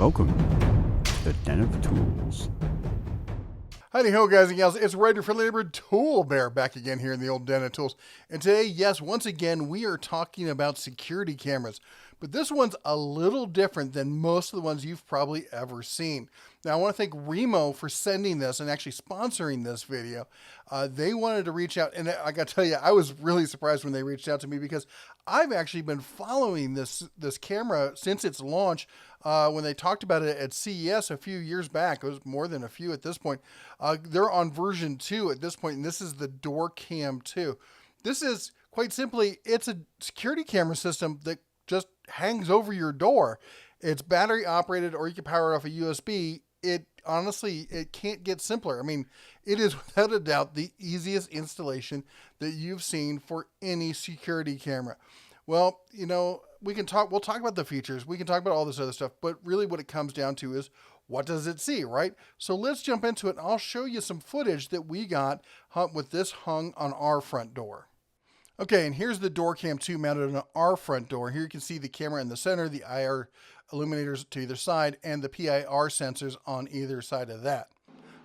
Welcome to the Den of Tools. Howdy ho, guys and gals. It's Writer for Labor Tool Bear back again here in the old Den of Tools. And today, yes, once again, we are talking about security cameras. But this one's a little different than most of the ones you've probably ever seen. Now, I want to thank Remo for sending this and actually sponsoring this video. They wanted to reach out, and I got to tell you, I was really surprised when they reached out to me because I've actually been following this camera since its launch. When they talked about it at CES a few years back, it was more than a few at this point. They're on version 2 at this point, and this is the DoorCam2. This is, quite simply, it's a security camera system that just hangs over your door. It's battery operated, or you can power it off a USB. Honestly, it can't get simpler. I mean, it is without a doubt the easiest installation that you've seen for any security camera. Well, you know, we'll talk about the features. We can talk about all this other stuff, but really what it comes down to is, what does it see, right? So let's jump into it, and I'll show you some footage that we got with this hung on our front door. Okay, and here's the DoorCam2 mounted on our front door. Here you can see the camera in the center, the IR illuminators to either side, and the PIR sensors on either side of that.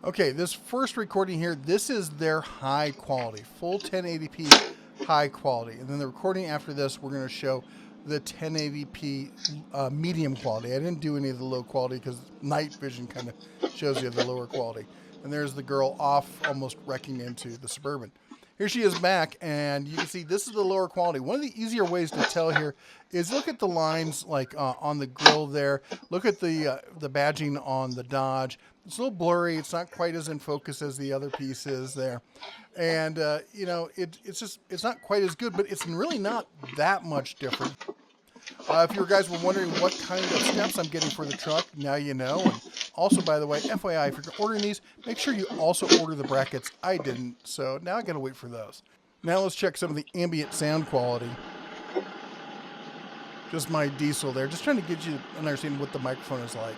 Okay, this first recording here, this is their high quality, full 1080p high quality. And then the recording after this, we're going to show the 1080p medium quality. I didn't do any of the low quality because night vision kind of shows you the lower quality. And there's the girl off, almost wrecking into the Suburban. Here she is back, and you can see this is the lower quality. One of the easier ways to tell here is look at the lines like on the grill there. Look at the badging on the Dodge. It's a little blurry. It's not quite as in focus as the other pieces there. And, you know, it's not quite as good, but it's really not that much different. If you guys were wondering what kind of steps I'm getting for the truck, now you know. And also, by the way, FYI, if you're ordering these, make sure you also order the brackets. I didn't, so now I gotta wait for those. Now let's check some of the ambient sound quality. Just my diesel there, just trying to get you an understanding what the microphone is like.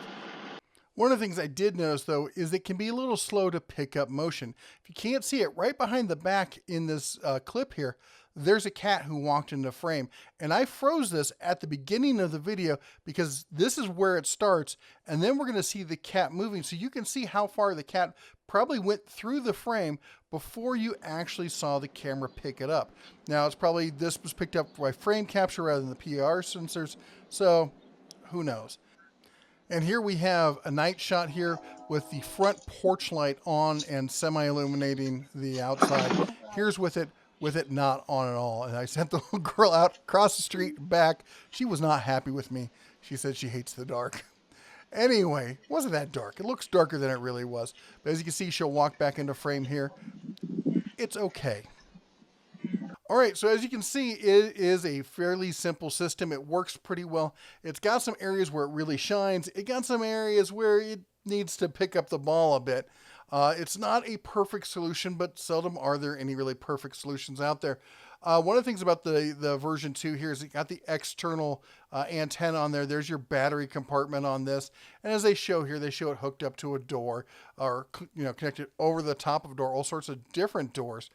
One of the things I did notice, though, is it can be a little slow to pick up motion. If you can't see it, right behind the back in this clip here, there's a cat who walked into frame. And I froze this at the beginning of the video because this is where it starts. And then we're going to see the cat moving. So you can see how far the cat probably went through the frame before you actually saw the camera pick it up. Now, it's probably this was picked up by frame capture rather than the PIR sensors. So who knows? And here we have a night shot here with the front porch light on and semi-illuminating the outside. Here's with it not on at all. And I sent the little girl out across the street and back. She was not happy with me. She said she hates the dark. Anyway, it wasn't that dark. It looks darker than it really was. But as you can see, she'll walk back into frame here. It's okay. All right, so as you can see, it is a fairly simple system. It works pretty well. It's got some areas where it really shines. It got some areas where it needs to pick up the ball a bit. It's not a perfect solution, but seldom are there any really perfect solutions out there. One of the things about the version 2 here is it got the external antenna on there. There's your battery compartment on this. And as they show here, they show it hooked up to a door or, you know, connected over the top of a door, all sorts of different doors.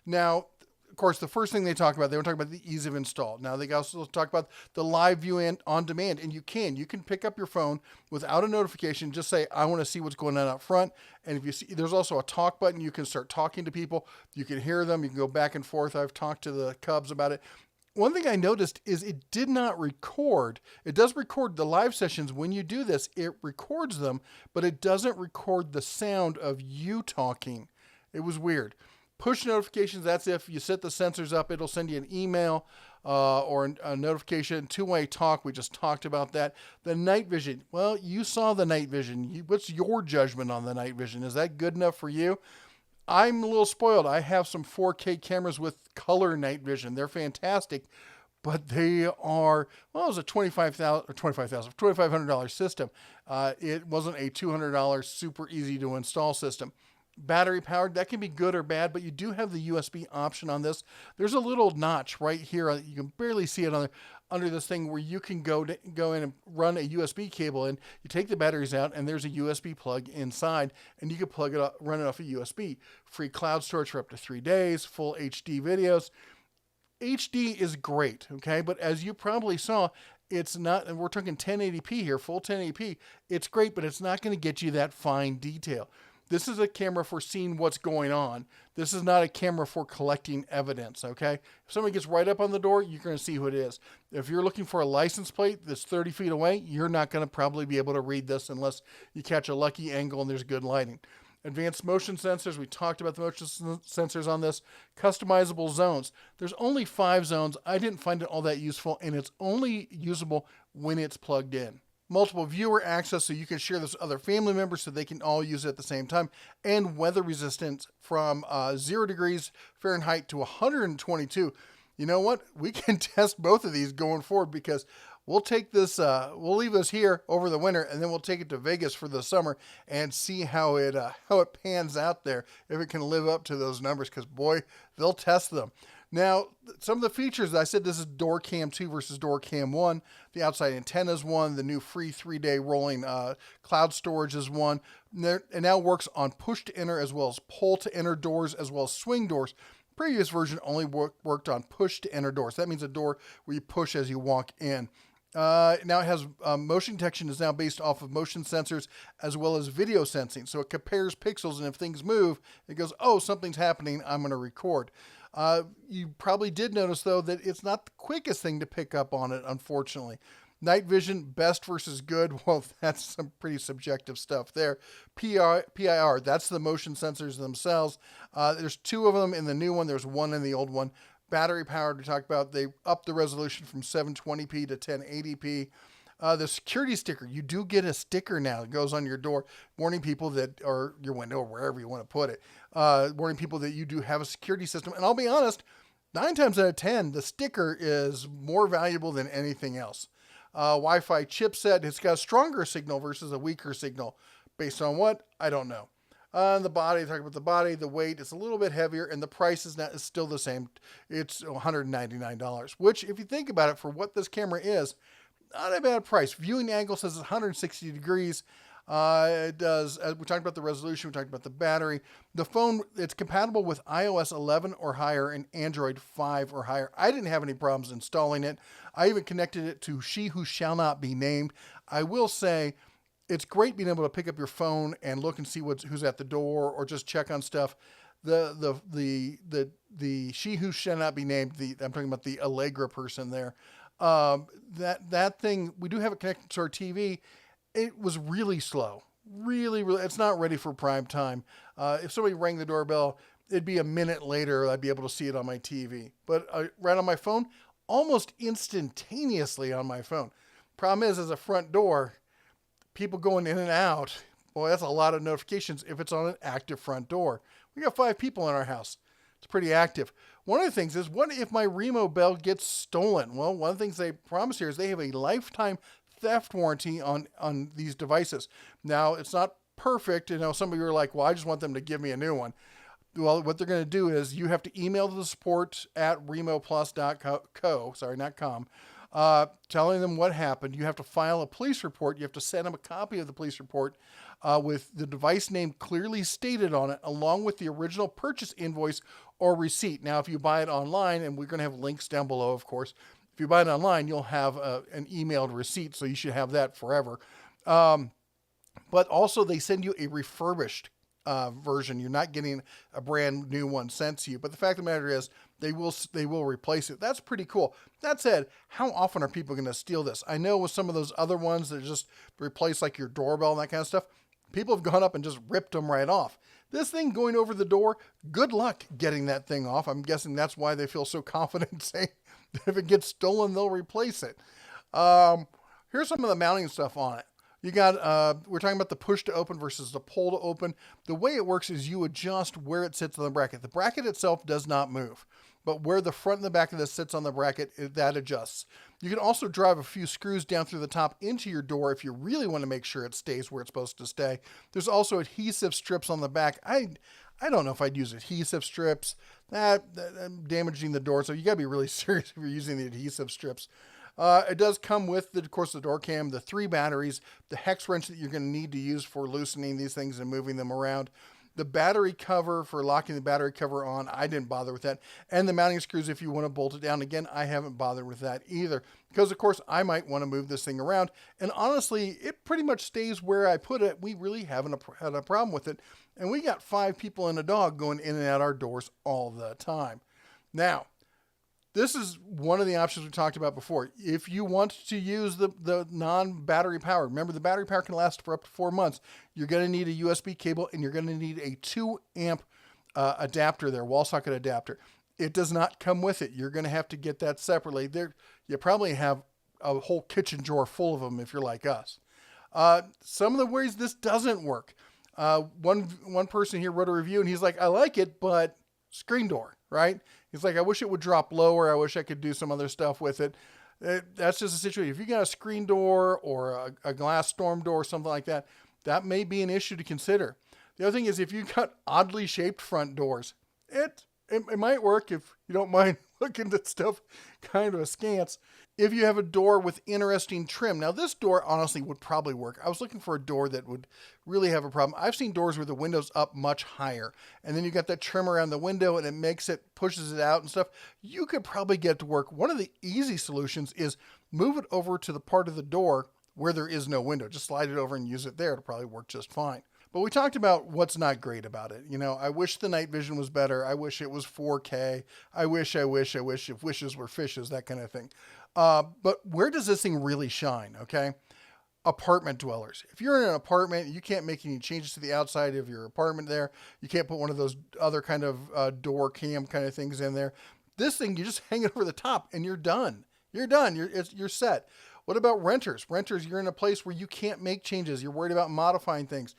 Now, of course, the first thing they talk about, they were talking about the ease of install. Now, they also talk about the live view and on demand, and you can pick up your phone without a notification. Just say, I want to see what's going on out front. And if you see, there's also a talk button. You can start talking to people. You can hear them. You can go back and forth. I've talked to the Cubs about it. One thing I noticed is it did not record. It does record the live sessions. When you do this, it records them, but it doesn't record the sound of you talking. It was weird. Push notifications, that's if you set the sensors up, it'll send you an email or a notification. Two-way talk, we just talked about that. The night vision, well, you saw the night vision. What's your judgment on the night vision? Is that good enough for you? I'm a little spoiled. I have some 4K cameras with color night vision. They're fantastic, but they are, well, it was a $2,500 system. It wasn't a $200 super easy to install system. Battery powered, that can be good or bad, but you do have the USB option on this. There's a little notch right here. You can barely see it under this thing where you can go in and run a USB cable in. You take the batteries out, and there's a USB plug inside, and you can plug it up, run it off a USB. Free cloud storage for up to 3 days, full HD videos. HD is great, okay? But as you probably saw, it's not, and we're talking 1080p here, full 1080p. It's great, but it's not going to get you that fine detail. This is a camera for seeing what's going on. This is not a camera for collecting evidence, okay? If somebody gets right up on the door, you're going to see who it is. If you're looking for a license plate that's 30 feet away, you're not going to probably be able to read this unless you catch a lucky angle and there's good lighting. Advanced motion sensors, we talked about the motion sensors on this. Customizable zones. There's only 5 zones. I didn't find it all that useful, and it's only usable when it's plugged in. Multiple viewer access, so you can share this with other family members so they can all use it at the same time. And weather resistance from 0 degrees Fahrenheit to 122. You know what? We can test both of these going forward, because we'll take this, we'll leave this here over the winter, and then we'll take it to Vegas for the summer and see how it pans out there, if it can live up to those numbers, because boy, they'll test them. Now, some of the features, I said this is DoorCam2 versus DoorCam1. The outside antenna is one. The new free 3-day rolling cloud storage is one. It now works on push to enter as well as pull to enter doors, as well as swing doors. Previous version only worked on push to enter doors. That means a door where you push as you walk in. Now it has motion detection is now based off of motion sensors as well as video sensing. So it compares pixels, and if things move, it goes, oh, something's happening, I'm going to record. You probably did notice, though, that it's not the quickest thing to pick up on it, unfortunately. Night vision, best versus good. Well, that's some pretty subjective stuff there. PIR, that's the motion sensors themselves. There's 2 of them in the new one. There's 1 in the old one. Battery powered, we talked about. They upped the resolution from 720p to 1080p. The security sticker, you do get a sticker now. It goes on your door, warning people that, or your window, or wherever you want to put it, warning people that you do have a security system. And I'll be honest, 9 times out of 10, the sticker is more valuable than anything else. Wi-Fi chipset, it's got a stronger signal versus a weaker signal. Based on what? I don't know. The body, talking about the body, the weight, it's a little bit heavier, and the price is still the same. It's $199, which, if you think about it, for what this camera is, not a bad price. Viewing angle says it's 160 degrees. It does, we talked about the resolution, we talked about the battery. The phone, it's compatible with iOS 11 or higher and Android 5 or higher. I didn't have any problems installing it. I even connected it to She Who Shall Not Be Named. I will say, it's great being able to pick up your phone and look and see who's at the door, or just check on stuff. The She Who Shall Not Be Named, I'm talking about the Allegra person there. That thing, we do have it connected to our TV. It was really slow. Really, it's not ready for prime time. If somebody rang the doorbell, it'd be a minute later I'd be able to see it on my TV. But right on my phone, almost instantaneously on my phone. Problem is, as a front door, people going in and out, boy, that's a lot of notifications if it's on an active front door. We got 5 people in our house. It's pretty active. One of the things is, what if my Remo bell gets stolen? Well, one of the things they promise here is they have a lifetime theft warranty on these devices. Now, it's not perfect. You know, some of you are like, well, I just want them to give me a new one. Well, what they're going to do is you have to email the support at remoplus.com, telling them what happened. You have to file a police report. You have to send them a copy of the police report with the device name clearly stated on it, along with the original purchase invoice or receipt. Now, if you buy it online, and we're going to have links down below, of course, if you buy it online, you'll have an emailed receipt, so you should have that forever. But also, they send you a refurbished version. You're not getting a brand new one sent to you. But the fact of the matter is, they will replace it. That's pretty cool. That said, how often are people going to steal this? I know with some of those other ones that just replace like your doorbell and that kind of stuff, people have gone up and just ripped them right off. This thing going over the door, good luck getting that thing off. I'm guessing that's why they feel so confident saying that if it gets stolen, they'll replace it. Here's some of the mounting stuff on it. You got, we're talking about the push to open versus the pull to open. The way it works is you adjust where it sits on the bracket. The bracket itself does not move, but where the front and the back of this sits on the bracket, that adjusts. You can also drive a few screws down through the top into your door if you really want to make sure it stays where it's supposed to stay. There's also adhesive strips on the back. I don't know if I'd use adhesive strips. That damaging the door, so you gotta be really serious if you're using the adhesive strips. It does come with, of course, the door cam, the 3 batteries, the hex wrench that you're going to need to use for loosening these things and moving them around. The battery cover for locking the battery cover on, I didn't bother with that. And the mounting screws, if you want to bolt it down, again, I haven't bothered with that either. Because, of course, I might want to move this thing around. And honestly, it pretty much stays where I put it. We really haven't had a problem with it. And we got 5 people and a dog going in and out our doors all the time. Now, this is one of the options we talked about before. If you want to use the non-battery power, remember the battery power can last for up to 4 months. You're going to need a USB cable and you're going to need a 2 amp adapter there, wall socket adapter. It does not come with it. You're going to have to get that separately. You probably have a whole kitchen drawer full of them if you're like us. Some of the ways this doesn't work. One person here wrote a review and he's like, I like it, but screen door, right? He's like, I wish it would drop lower. I wish I could do some other stuff with it. That's just a situation. If you got a screen door or a glass storm door or something like that, that may be an issue to consider. The other thing is if you've got oddly shaped front doors, it might work if you don't mind looking at stuff kind of askance. If you have a door with interesting trim. Now this door honestly would probably work. I was looking for a door that would really have a problem. I've seen doors where the window's up much higher and then you got that trim around the window and it pushes it out and stuff. You could probably get it to work. One of the easy solutions is move it over to the part of the door where there is no window. Just slide it over and use it there. It'll probably work just fine. But we talked about what's not great about it. You know, I wish the night vision was better. I wish it was 4K. I wish if wishes were fishes, that kind of thing. But where does this thing really shine, okay? Apartment dwellers. If you're in an apartment, you can't make any changes to the outside of your apartment there. You can't put one of those other kind of door cam kind of things in there. This thing, you just hang it over the top and you're done. You're done. You're set. What about renters? Renters, you're in a place where you can't make changes. You're worried about modifying things.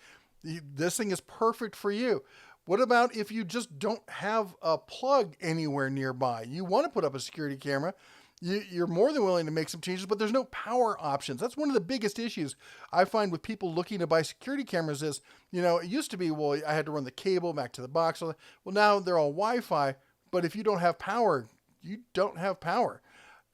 This thing is perfect for you. What about if you just don't have a plug anywhere nearby? You want to put up a security camera. You're more than willing to make some changes, but there's no power options. That's one of the biggest issues I find with people looking to buy security cameras is, you know, it used to be, well, I had to run the cable back to the box. Well, now they're all Wi-Fi, but if you don't have power, you don't have power.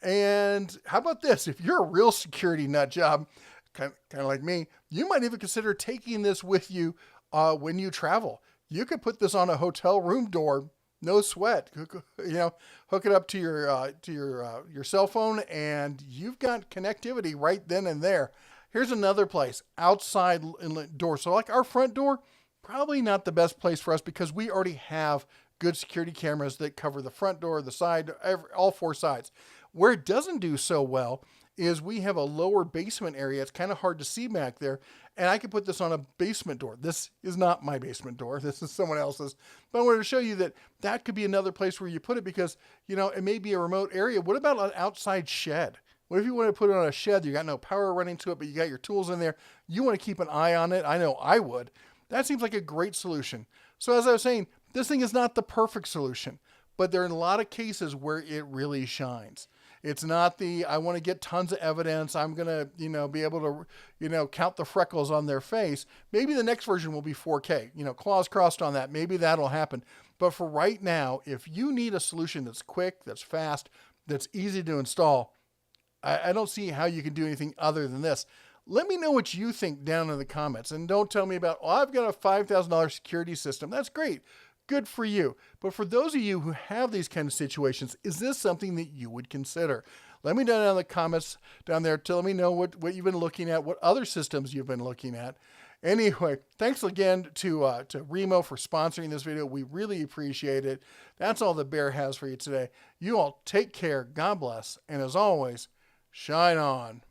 And how about this? If you're a real security nut job, kind of like me, you might even consider taking this with you when you travel. You could put this on a hotel room door, no sweat. You know, hook it up to your cell phone, and you've got connectivity right then and there. Here's another place, outside inlet door. So like our front door, probably not the best place for us because we already have good security cameras that cover the front door, the side, all 4 sides. Where it doesn't do so well is we have a lower basement area. It's kind of hard to see back there. And I could put this on a basement door. This is not my basement door. This is someone else's. But I wanted to show you that could be another place where you put it because, you know, it may be a remote area. What about an outside shed? What if you want to put it on a shed? You got no power running to it, but you got your tools in there. You want to keep an eye on it. I know I would. That seems like a great solution. So as I was saying, this thing is not the perfect solution, but there are a lot of cases where it really shines. It's not I want to get tons of evidence. I'm going to, you know, be able to, you know, count the freckles on their face. Maybe the next version will be 4K, you know, claws crossed on that. Maybe that'll happen. But for right now, if you need a solution that's quick, that's fast, that's easy to install, I don't see how you can do anything other than this. Let me know what you think down in the comments. And don't tell me about, oh, I've got a $5,000 security system. That's great. Good for you. But for those of you who have these kind of situations, is this something that you would consider? Let me know down in the comments down there. Let me know what you've been looking at, what other systems you've been looking at. Anyway, thanks again to Remo for sponsoring this video. We really appreciate it. That's all the Bear has for you today. You all take care. God bless. And as always, shine on.